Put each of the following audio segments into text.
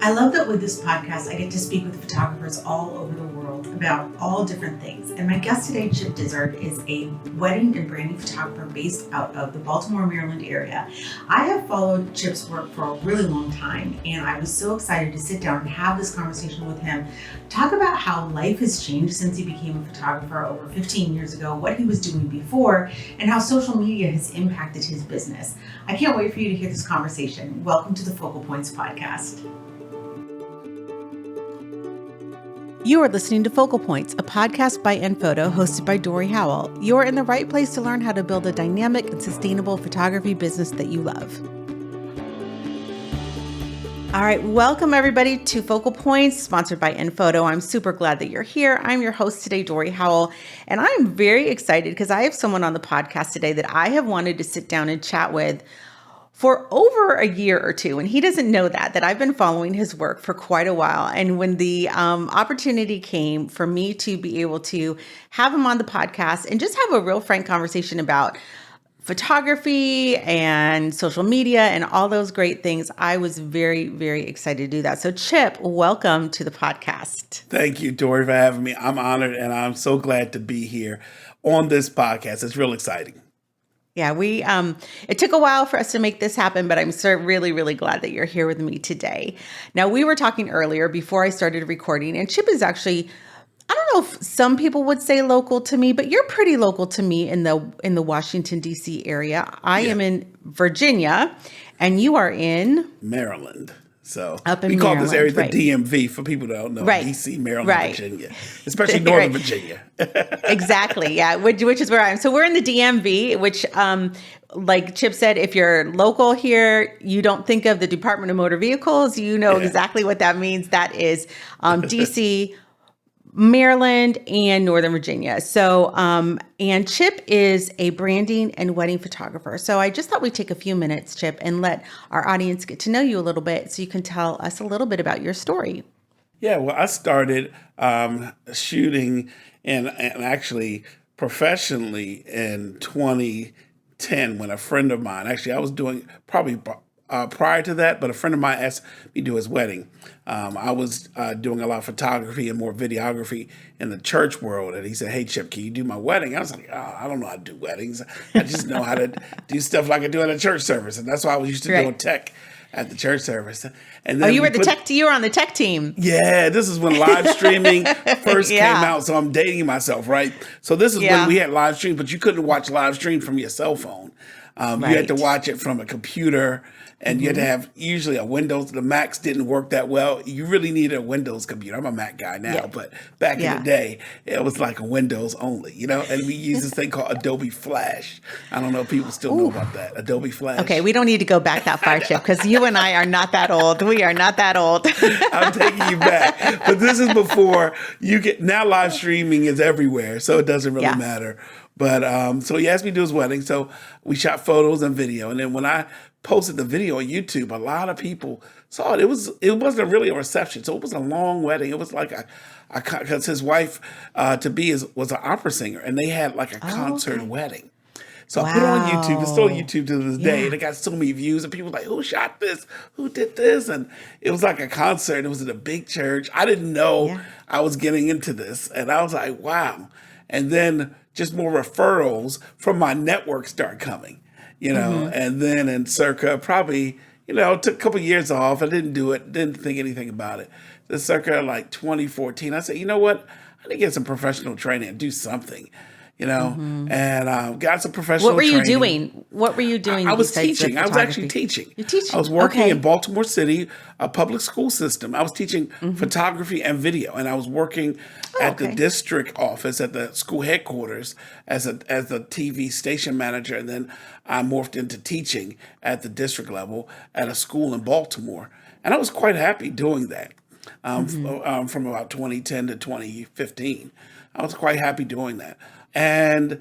I love that with this podcast, I get to speak with photographers all over the world about all different things. And my guest today, Chip Dizard, is a wedding and branding photographer based out of the Baltimore, Maryland area. I have followed Chip's work for a really long time, and I was so excited to sit down and have this conversation with him, talk about how life has changed since he became a photographer over 15 years ago, what he was doing before, and how social media has impacted his business. I can't wait for you to hear this conversation. Welcome to the Focal Points podcast. You are listening to Focal Points, a podcast by Enphoto hosted by Dorie Howell. You're in the right place to learn how to build a dynamic and sustainable photography business that you love. All right, welcome everybody to Focal Points, sponsored by Enphoto. I'm super glad that you're here. I'm your host today, Dorie Howell, and I'm very excited because I have someone on the podcast today that I have wanted to sit down and chat with for over a year or two. And he doesn't know that I've been following his work for quite a while. And when the opportunity came for me to be able to have him on the podcast and just have a real frank conversation about photography and social media and all those great things, I was very, very excited to do that. So Chip, welcome to the podcast. Thank you, Dorie, for having me. I'm honored and I'm so glad to be here on this podcast. It's real exciting. Yeah, it took a while for us to make this happen, but I'm really, really glad that you're here with me today. Now, we were talking earlier before I started recording, and Chip is actually, I don't know if some people would say local to me, but you're pretty local to me in the Washington, D.C. area. I am in Virginia, and you are in Maryland. So we call this area the DMV for people that don't know. Right. DC, Maryland, Virginia, especially Northern Virginia. Exactly. Yeah. Which is where I am. So we're in the DMV, which, like Chip said, if you're local here, you don't think of the Department of Motor Vehicles. You know exactly what that means. That is DC, Maryland, and Northern Virginia. So, and Chip is a branding and wedding photographer. So I just thought we'd take a few minutes, Chip, and let our audience get to know you a little bit so you can tell us a little bit about your story. Yeah, well, I started shooting and actually professionally in 2010 when a friend of mine, actually I was doing probably prior to that, but a friend of mine asked me to do his wedding. I was doing a lot of photography and more videography in the church world. And he said, "Hey, Chip, can you do my wedding?" I was like, "Oh, I don't know how to do weddings. I just know how to do stuff like I do at a church service." And that's why I was used to doing tech at the church service. And then you were you were on the tech team. Yeah, this is when live streaming first came out. So I'm dating myself, right? So this is when we had live stream, but you couldn't watch live stream from your cell phone. You had to watch it from a computer. And you had to have usually a Windows. The Macs didn't work that well. You really needed a Windows computer. I'm a Mac guy now, but back in the day, it was like a Windows only, And we used this thing called Adobe Flash. I don't know if people still know about that. Adobe Flash. Okay, we don't need to go back that far, Chip, because you and I are not that old. We are not that old. I'm taking you back. But this is before now live streaming is everywhere, so it doesn't really matter. But so he asked me to do his wedding. So we shot photos and video. And then when I posted the video on YouTube, a lot of people saw it. It wasn't really a reception. So it was a long wedding. It was like because his wife to be was an opera singer, and they had like a concert wedding. So I put it on YouTube. It's still on YouTube to this day. And it got so many views, and people were like, "Who shot this? Who did this?" And it was like a concert. It was in a big church. I didn't know I was getting into this. And I was like, wow. And then just more referrals from my network start coming, and then in circa probably, took a couple of years off. I didn't do it, didn't think anything about it. The circa like 2014, I said, you know what? I need to get some professional training and do something, and got some professional training. What were you doing? I was teaching. I was actually teaching. You're teaching? I was working in Baltimore City, a public school system. I was teaching photography and video, and I was working at the district office at the school headquarters as a TV station manager, and then I morphed into teaching at the district level at a school in Baltimore, and I was quite happy doing that from about 2010 to 2015. I was quite happy doing that. And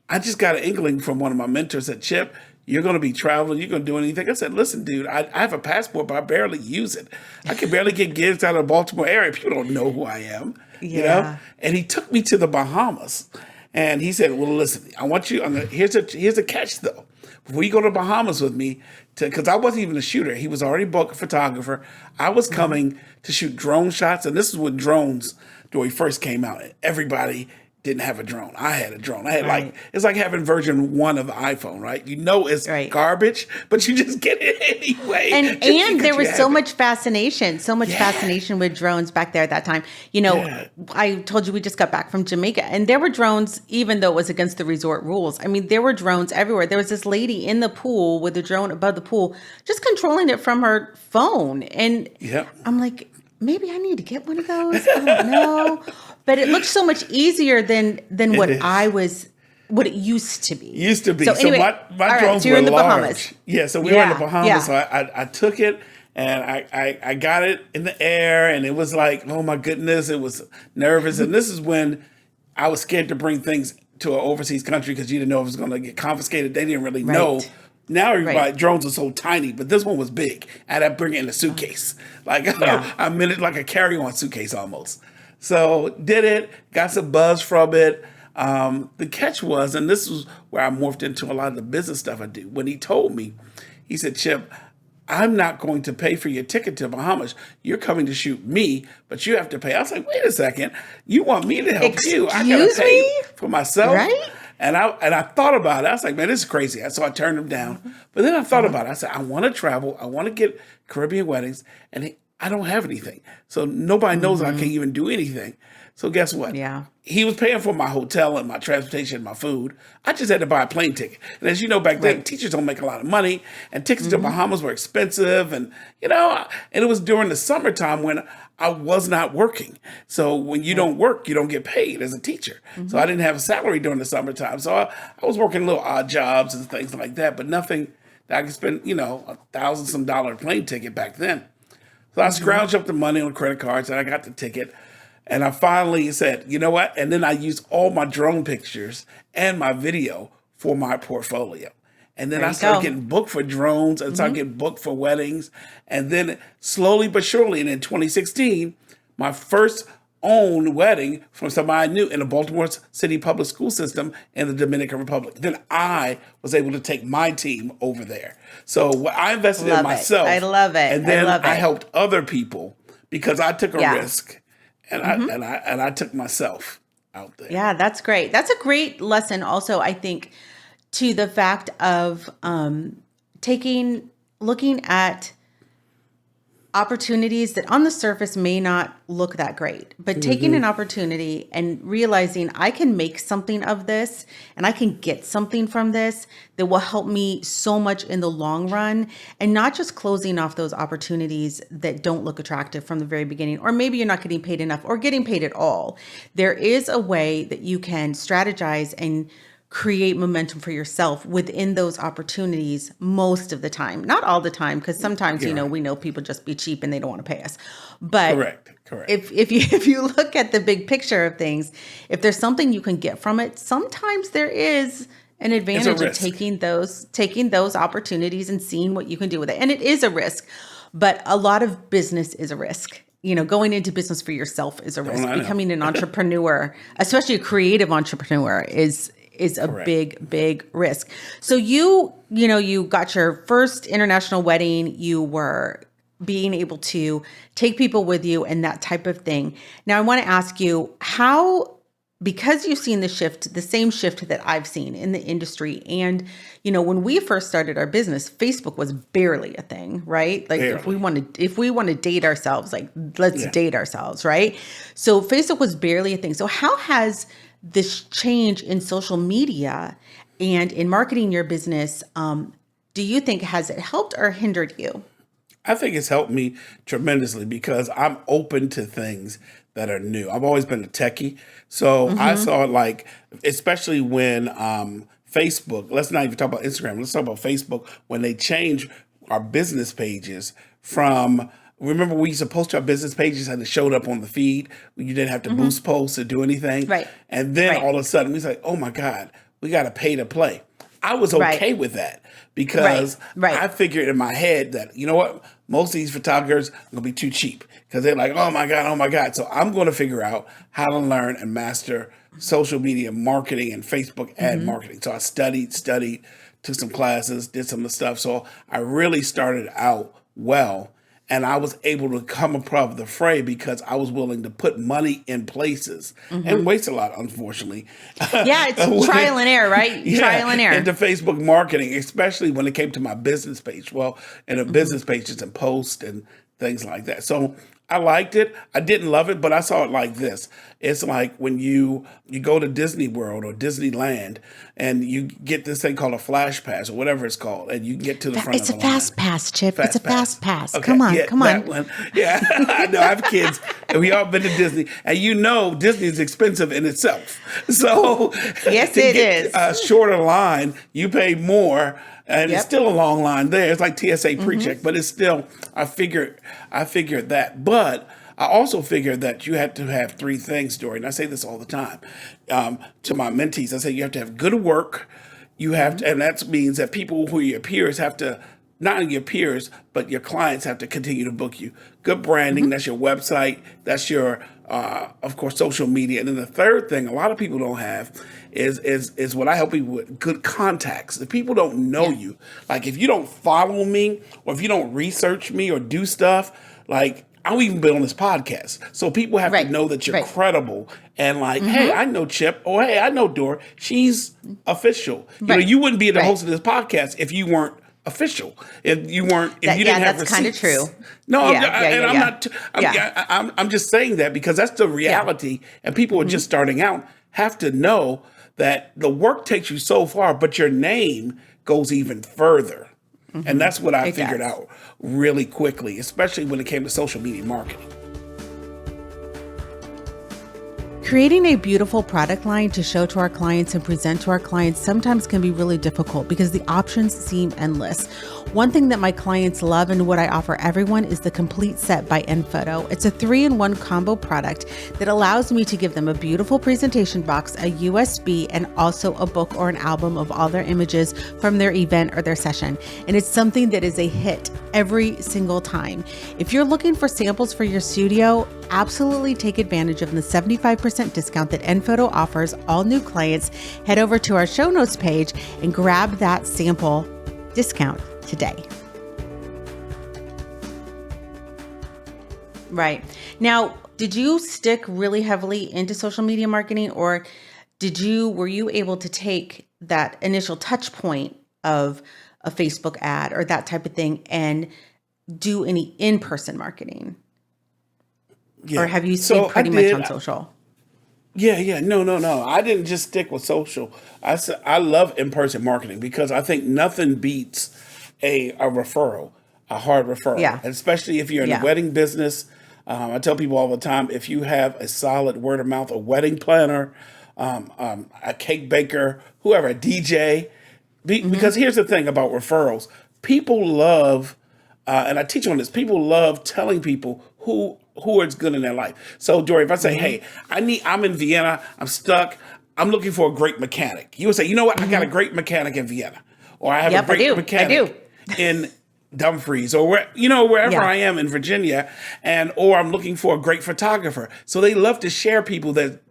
I just got an inkling from one of my mentors that, "Chip, you're going to be traveling. You're going to do anything." I said, "Listen, dude, I have a passport, but I barely use it. I can barely get gigs out of the Baltimore area. People don't know who I am, And he took me to the Bahamas, and he said, "Well, listen, I want you. Here's a catch, though. will you go to Bahamas with me? Because I wasn't even a shooter. He was already booked, a photographer. I was coming to shoot drone shots. And this is when drones, when we first came out, everybody didn't have a drone. I had a drone. I had it's like having version 1 of the iPhone, right? You know it's garbage, but you just get it anyway. And there was so much fascination with drones back there at that time. You know, I told you we just got back from Jamaica, and there were drones, even though it was against the resort rules. I mean, there were drones everywhere. There was this lady in the pool with a drone above the pool, just controlling it from her phone. And I'm like, maybe I need to get one of those. I don't know. But it looks so much easier than what it used to be. So anyway, my drones were large. Bahamas. Yeah, so we were in the Bahamas. Yeah. So I took it and I got it in the air, and it was like, oh my goodness, it was nervous. And this is when I was scared to bring things to an overseas country because you didn't know if it was going to get confiscated. They didn't really know. Now everybody drones are so tiny, but this one was big. I had to bring it in a suitcase. I meant it like a carry-on suitcase almost. So did it, got some buzz from it. The catch was, and this was where I morphed into a lot of the business stuff I do. When he told me, he said, Chip, I'm not going to pay for your ticket to Bahamas. You're coming to shoot me, but you have to pay. I was like, wait a second. You want me to help you? I got to pay for myself? Right? And I thought about it. I was like, man, this is crazy. So I turned him down. But then I thought about it. I said, I want to travel. I want to get Caribbean weddings. And I don't have anything. So nobody knows I can't even do anything. So guess what? Yeah. He was paying for my hotel and my transportation and my food. I just had to buy a plane ticket. And as you know, back then, teachers don't make a lot of money. And tickets to Bahamas were expensive. And, and it was during the summertime when I was not working. So when you don't work, you don't get paid as a teacher. So I didn't have a salary during the summertime. So I was working little odd jobs and things like that, but nothing that I could spend, $1,000-some plane ticket back then. So I scrounged up the money on credit cards and I got the ticket. And I finally said, you know what? And then I used all my drone pictures and my video for my portfolio. And then I started getting booked for drones and started getting booked for weddings. And then slowly but surely, and in 2016, my first own wedding from somebody I knew in the Baltimore City public school system in the Dominican Republic. Then I was able to take my team over there. So I invested in myself. I love it. And then I helped other people because I took a risk and I took myself out there. Yeah, that's great. That's a great lesson also, I think, to the fact of looking at opportunities that on the surface may not look that great, but taking an opportunity and realizing I can make something of this and I can get something from this that will help me so much in the long run, and not just closing off those opportunities that don't look attractive from the very beginning, or maybe you're not getting paid enough or getting paid at all. There is a way that you can strategize and create momentum for yourself within those opportunities most of the time. Not all the time, because sometimes, we know people just be cheap and they don't want to pay us. But correct. If you look at the big picture of things, if there's something you can get from it, sometimes there is an advantage of taking those opportunities and seeing what you can do with it. And it is a risk, but a lot of business is a risk. Going into business for yourself is a risk. Becoming an entrepreneur, especially a creative entrepreneur, is a big risk. So you got your first international wedding. You were being able to take people with you and that type of thing. Now I want to ask you how, because you've seen the same shift that I've seen in the industry. And, when we first started our business, Facebook was barely a thing, right? Like barely. if we want to date ourselves, like let's date ourselves, right? So Facebook was barely a thing. So how has this change in social media and in marketing your business, do you think, has it helped or hindered you? I think it's helped me tremendously because I'm open to things that are new. I've always been a techie. So I saw it especially when Facebook, let's not even talk about Instagram, let's talk about Facebook, when they changed our business pages from, remember we used to post our business pages and it showed up on the feed. You didn't have to boost posts or do anything. Right. And then all of a sudden we was like, oh my God, we got to pay to play. I was okay with that because I figured in my head that, you know what, most of these photographers are going to be too cheap because they're like, oh my God. So I'm going to figure out how to learn and master social media marketing and Facebook ad marketing. So I studied took some classes, did some of the stuff. So I really started out well. And I was able to come above the fray because I was willing to put money in places and waste a lot, unfortunately. Yeah, it's trial and error, right? Yeah, trial and error. into Facebook marketing, especially when it came to my business page. Well, and a business pages and posts and things like that. So I liked it. I didn't love it, but I saw it like this. It's like when you go to Disney World or Disneyland and you get this thing called a flash pass or whatever it's called, and you get to the front of the line. It's a fast pass, Chip. It's a fast pass. Okay, Come on, yeah, come that on. one. Yeah, I know. I have kids, and we all been to Disney, and Disney is expensive in itself. So Yes, to it get is. a shorter line, you pay more. And it's still a long line there. It's like TSA pre-check, but it's still, I figured that. But I also figured that you had to have three things, Dorie, and I say this all the time to my mentees. I say you have to have good work. You have to, and that means that people who are your peers have to, not only your peers, but your clients have to continue to book you. Good branding, that's your website, that's your, of course, social media. And then the third thing a lot of people don't have is what I help people with, good contacts. If people don't know you, like if you don't follow me or if you don't research me or do stuff, like I'll even be on this podcast. So people have to know that you're credible and like, hey, I know Chip, or hey, I know Dora. She's official. You know, you wouldn't be the host of this podcast if you weren't official. If you weren't, if you didn't have receipts. That's kind of true. No, I'm just saying that because that's the reality, and people who are just starting out have to know that the work takes you so far, but your name goes even further. And that's what I figured out really quickly, especially when it came to social media marketing. Creating a beautiful product line to show to our clients and present to our clients sometimes can be really difficult because the options seem endless. One thing that my clients love and what I offer everyone is the complete set by InPhoto. It's a 3-in-1 combo product that allows me to give them a beautiful presentation box, a USB, and also a book or an album of all their images from their event or their session. And it's something that is a hit every single time. If you're looking for samples for your studio, absolutely take advantage of the 75% discount that InPhoto offers all new clients. Head over to our show notes page and grab that sample discount today. Right. Now, did you stick really heavily into social media marketing, or were you able to take that initial touch point of a Facebook ad or that type of thing and do any in-person marketing? Yeah. Or have you stayed pretty much on social? Yeah. No. I didn't just stick with social. I love in-person marketing because I think nothing beats a referral, a hard referral. Yeah. And especially if you're in the wedding business. I tell people all the time, if you have a solid word of mouth, a wedding planner, a cake baker, whoever, a DJ, because here's the thing about referrals. People love, and I teach on this, people love telling people who is good in their life. So, Dorie, if I say, hey, I'm in Vienna, I'm stuck, I'm looking for a great mechanic. You would say, you know what? I got a great mechanic in Vienna. Or I have a great mechanic in Dumfries or wherever I am in Virginia, or I'm looking for a great photographer. So they love to share people that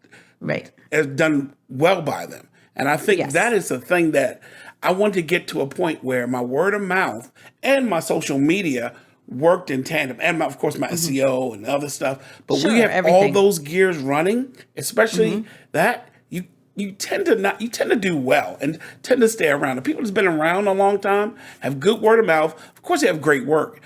has done well by them. And I think that is the thing that I want to get to a point where my word of mouth and my social media worked in tandem, and of course my SEO and other stuff. But we have all those gears running, especially that you tend to do well and tend to stay around. The people that's been around a long time have good word of mouth. Of course, they have great work.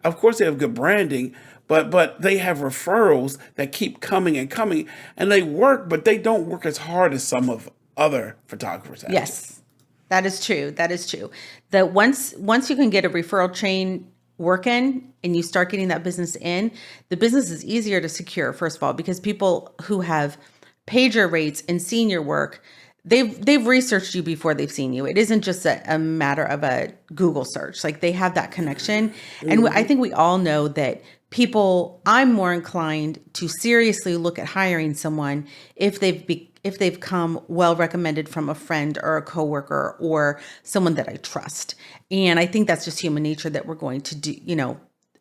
Of course, they have good branding. But they have referrals that keep coming and coming, and they work, but they don't work as hard as some of other photographers have. Yes, that is true. That is true. That once you can get a referral chain working and you start getting that business in, the business is easier to secure, first of all, because people who have paid your rates and seen your work, they've researched you before they've seen you. It isn't just a matter of a Google search. Like, they have that connection. And I think we all know that I'm more inclined to seriously look at hiring someone if they've come well recommended from a friend or a coworker or someone that I trust. And I think that's just human nature, that we're going to do,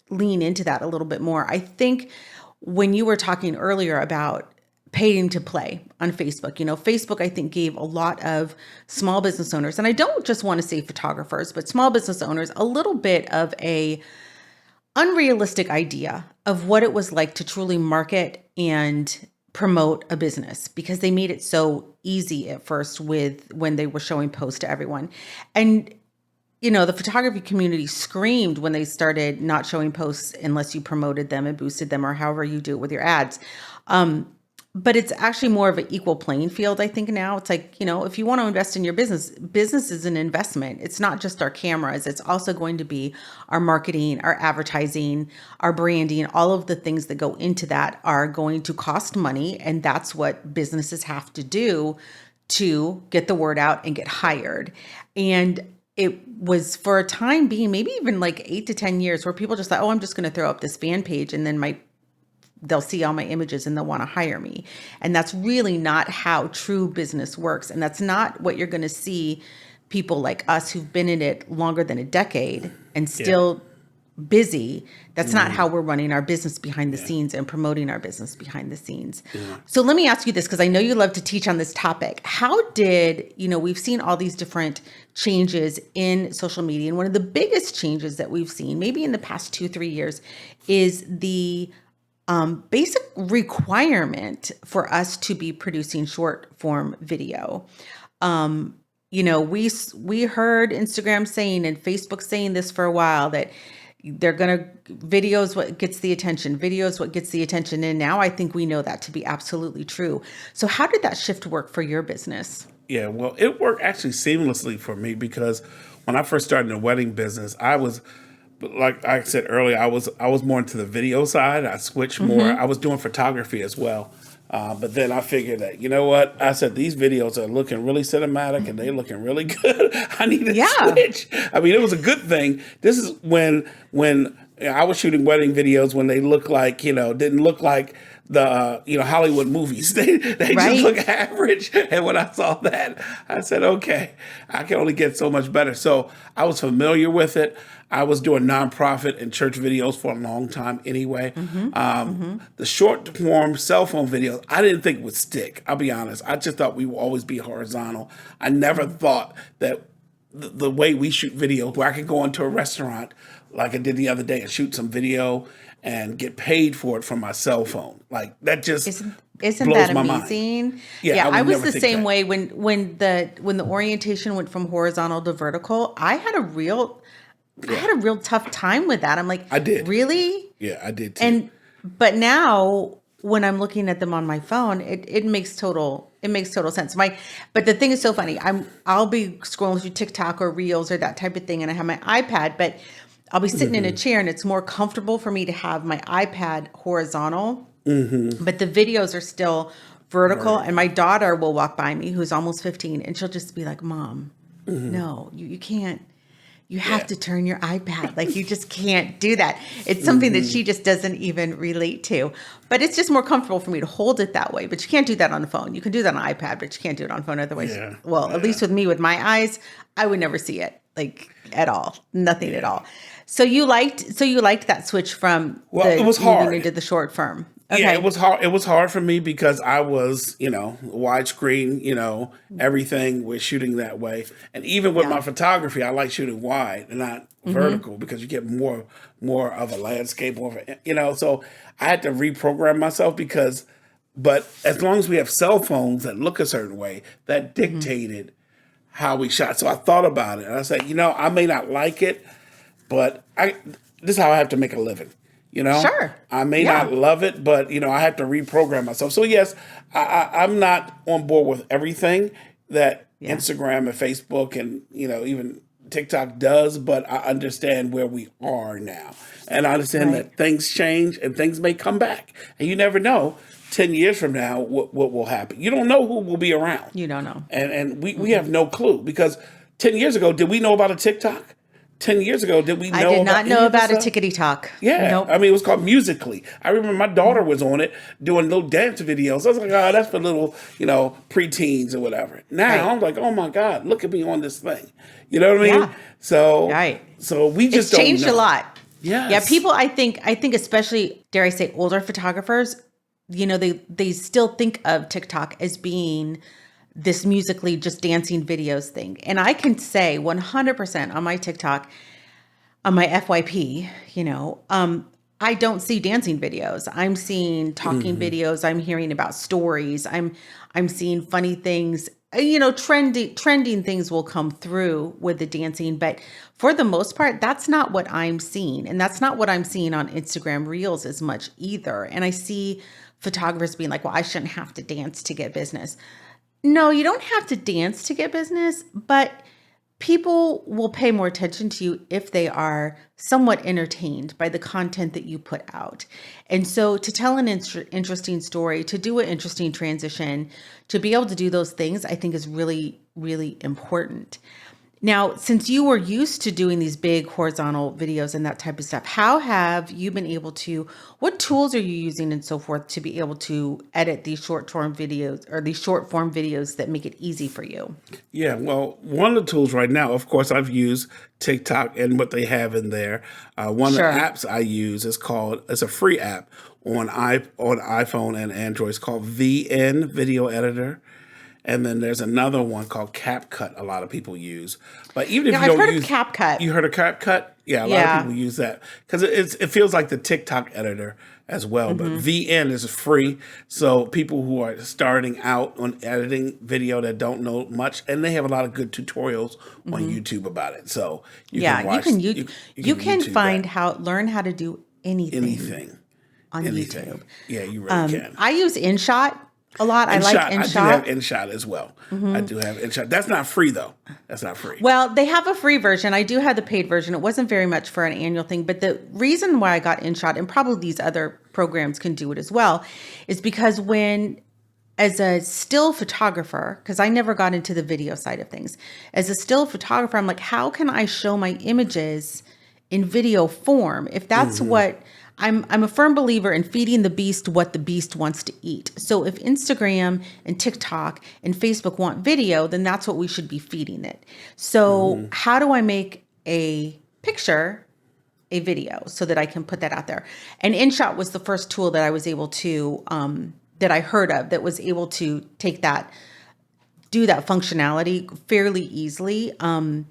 lean into that a little bit more. I think when you were talking earlier about paid to play on Facebook. Facebook, I think, gave a lot of small business owners, and I don't just want to say photographers, but small business owners, a little bit of a unrealistic idea of what it was like to truly market and promote a business, because they made it so easy at first when they were showing posts to everyone. And the photography community screamed when they started not showing posts unless you promoted them and boosted them, or however you do it with your ads. But it's actually more of an equal playing field, I think now. It's like, if you want to invest in your business is an investment. It's not just our cameras. It's also going to be our marketing, our advertising, our branding. All of the things that go into that are going to cost money. And that's what businesses have to do to get the word out and get hired. And it was, for a time being, maybe even like 8 to 10 years, where people just thought, oh, I'm just going to throw up this fan page and then they'll see all my images and they'll want to hire me. And that's really not how true business works. And that's not what you're going to see people like us who've been in it longer than a decade and still busy. That's not how we're running our business behind the scenes and promoting our business behind the scenes. So let me ask you this, because I know you love to teach on this topic. How did, we've seen all these different changes in social media. And one of the biggest changes that we've seen, maybe in the past 2-3 years, is the basic requirement for us to be producing short form video. We heard Instagram saying and Facebook saying this for a while, that they're going to, video is what gets the attention. Video is what gets the attention. And now I think we know that to be absolutely true. So how did that shift work for your business? Yeah, well, it worked actually seamlessly for me, because when I first started in the wedding business, like I said earlier, I was more into the video side. I switched more. I was doing photography as well. But then I figured that, you know what? I said, these videos are looking really cinematic and they're looking really good. I need to switch. I mean, it was a good thing. This is when I was shooting wedding videos, when they looked like, didn't look like the Hollywood movies. They just look average. And when I saw that, I said, okay, I can only get so much better. So I was familiar with it. I was doing nonprofit and church videos for a long time anyway. The short form cell phone videos, I didn't think would stick. I'll be honest. I just thought we would always be horizontal. I never thought that the way we shoot videos, where I could go into a restaurant like I did the other day and shoot some video and get paid for it from my cell phone. Like, that just isn't blows that my amazing? mind. I was the same way when the orientation went from horizontal to vertical. I had a real tough time with that. I'm like, I did. Really? Yeah, I did too. But now when I'm looking at them on my phone, it makes total sense. But the thing is so funny. I'll be scrolling through TikTok or Reels or that type of thing, and I have my iPad, but I'll be sitting in a chair, and it's more comfortable for me to have my iPad horizontal, but the videos are still vertical. And my daughter will walk by me, who's almost 15, and she'll just be like, Mom, no, you can't. You have to turn your iPad. Like, you just can't do that. It's something that she just doesn't even relate to. But it's just more comfortable for me to hold it that way. But you can't do that on the phone. You can do that on iPad, but you can't do it on phone otherwise. At least with me, with my eyes, I would never see it, like, at all. Nothing at all. So you liked that switch from it was hard into the short form. Okay. Yeah, it was hard. It was hard for me because I was, widescreen, everything was shooting that way. And even with my photography, I like shooting wide and not vertical, because you get more of a landscape, so I had to reprogram myself but as long as we have cell phones that look a certain way, that dictated how we shot. So I thought about it and I said, I may not like it, but this is how I have to make a living. Sure. I may not love it, but I have to reprogram myself. So yes, I'm not on board with everything that Instagram and Facebook and even TikTok does, but I understand where we are now, and I understand that things change and things may come back, and you never know 10 years from now what will happen. You don't know who will be around. You don't know, and we have no clue, because 10 years ago, did we know about a TikTok? 10 years ago, did we know about I did not know about a tickety talk. Yeah. Nope. I mean, it was called Musical.ly. I remember my daughter was on it doing little dance videos. I was like, oh, that's for little, preteens or whatever. Now I'm like, oh my God, look at me on this thing. You know what I mean? Yeah. So we just changed a lot. Yes. Yeah. People, I think especially, dare I say, older photographers they still think of TikTok as being this musically just dancing videos thing. And I can say 100% on my TikTok, on my FYP, I don't see dancing videos. I'm seeing talking videos. I'm hearing about stories. I'm seeing funny things. Trending things will come through with the dancing, but for the most part, that's not what I'm seeing. And that's not what I'm seeing on Instagram Reels as much either. And I see photographers being like, well, I shouldn't have to dance to get business. No, you don't have to dance to get business, but people will pay more attention to you if they are somewhat entertained by the content that you put out. And so to tell an interesting story, to do an interesting transition, to be able to do those things, I think is really, really important. Now, since you were used to doing these big horizontal videos and that type of stuff, how have you been able to, what tools are you using and so forth to be able to edit these short-form videos or these short-form videos that make it easy for you? Yeah, well, one of the tools right now, of course, I've used TikTok and what they have in there. One of the apps I use it's a free app on iPhone and Android. It's called VN Video Editor. And then there's another one called CapCut a lot of people use. But even if you don't use CapCut. You heard of CapCut? Yeah, a lot of people use that because it feels like the TikTok editor as well. But VN is free. So people who are starting out on editing video that don't know much, and they have a lot of good tutorials on YouTube about it. So you can watch, you can learn how to do anything on YouTube. Yeah, you really can. I use InShot a lot. I like InShot. I do have InShot as well. I do have InShot. That's not free though. That's not free. Well, they have a free version. I do have the paid version. It wasn't very much for an annual thing, but the reason why I got InShot, and probably these other programs can do it as well, is because as a still photographer, because I never got into the video side of things, as a still photographer, I'm like, how can I show my images in video form? If that's what I'm a firm believer in feeding the beast what the beast wants to eat. So if Instagram and TikTok and Facebook want video, then that's what we should be feeding it. So how do I make a picture a video so that I can put that out there? And InShot was the first tool that I was able to, that I heard of, that was able to do that functionality fairly easily. And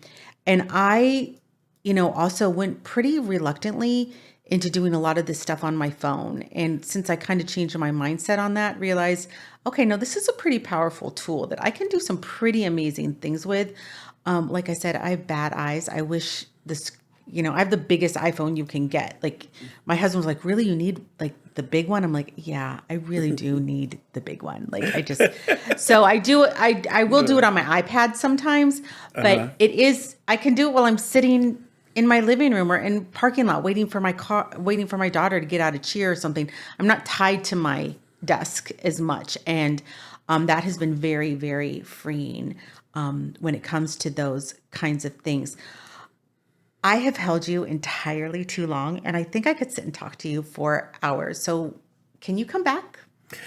I, also went pretty reluctantly into doing a lot of this stuff on my phone. And since I kind of changed my mindset on that, realized, okay, no, this is a pretty powerful tool that I can do some pretty amazing things with. Like I said, I have bad eyes. I wish this, I have the biggest iPhone you can get. Like my husband was like, really, you need like the big one? I'm like, yeah, I really do need the big one. Like so I will do it on my iPad sometimes, but I can do it while I'm sitting in my living room or in parking lot, waiting for my daughter to get out of cheer or something. I'm not tied to my desk as much. And that has been very, very freeing when it comes to those kinds of things. I have held you entirely too long, and I think I could sit and talk to you for hours. So can you come back?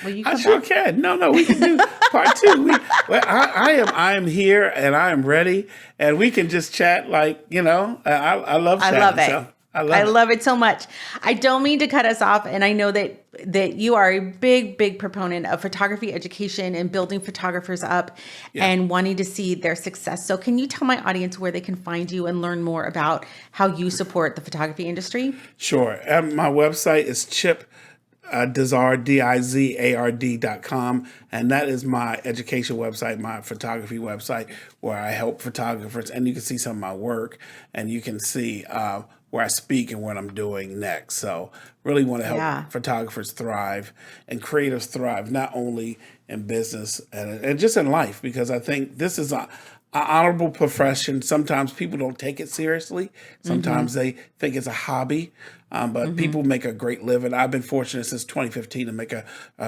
Will you come back? Sure can. No, we can do part two. I am here and I am ready, and we can just chat like, I love chatting. I love it. So I love it so much. I don't mean to cut us off, and I know that you are a big, big proponent of photography education and building photographers up and wanting to see their success. So can you tell my audience where they can find you and learn more about how you support the photography industry? Sure. My website is Dizard, Dizard.com. And that is my education website, my photography website, where I help photographers. And you can see some of my work, and you can see where I speak and what I'm doing next. So really want to help photographers thrive and creatives thrive, not only in business and just in life, because I think this is an honorable profession. Sometimes people don't take it seriously. Sometimes they think it's a hobby, but people make a great living. I've been fortunate since 2015 to make a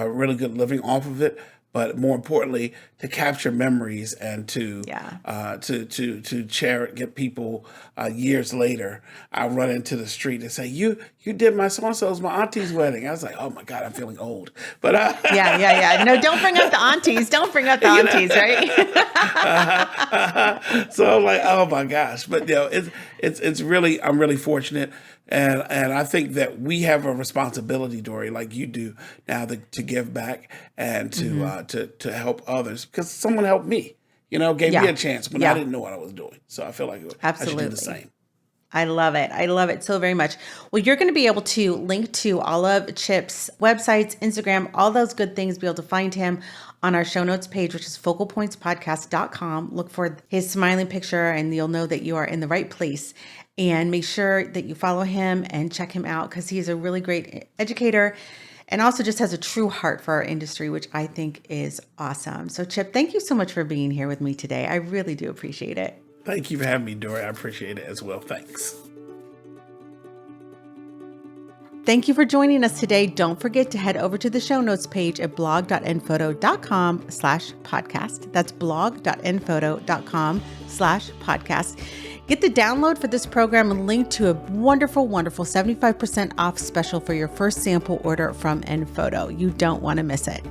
really good living off of it. But more importantly, to capture memories and to share it, get people years later. I run into the street and say, "You did my so-and-so's, my auntie's wedding." I was like, "Oh my God, I'm feeling old." But yeah. No, don't bring up the aunties. Don't bring up the aunties, right? So I'm like, oh my gosh. But it's really, I'm really fortunate. And I think that we have a responsibility, Dorie, like you do now, to give back and to help others, because someone helped me, gave me a chance when I didn't know what I was doing. So I feel like I should do the same. I love it. I love it so very much. Well, you're going to be able to link to all of Chip's websites, Instagram, all those good things, be able to find him on our show notes page, which is focalpointspodcast.com. Look for his smiling picture and you'll know that you are in the right place. And make sure that you follow him and check him out, because he's a really great educator and also just has a true heart for our industry, which I think is awesome. So Chip, thank you so much for being here with me today. I really do appreciate it. Thank you for having me, Dorie. I appreciate it as well. Thanks. Thank you for joining us today. Don't forget to head over to the show notes page at blog.enphoto.com/podcast. That's blog.enphoto.com/podcast. Get the download for this program and link to a wonderful, wonderful 75% off special for your first sample order from Enphoto. You don't want to miss it.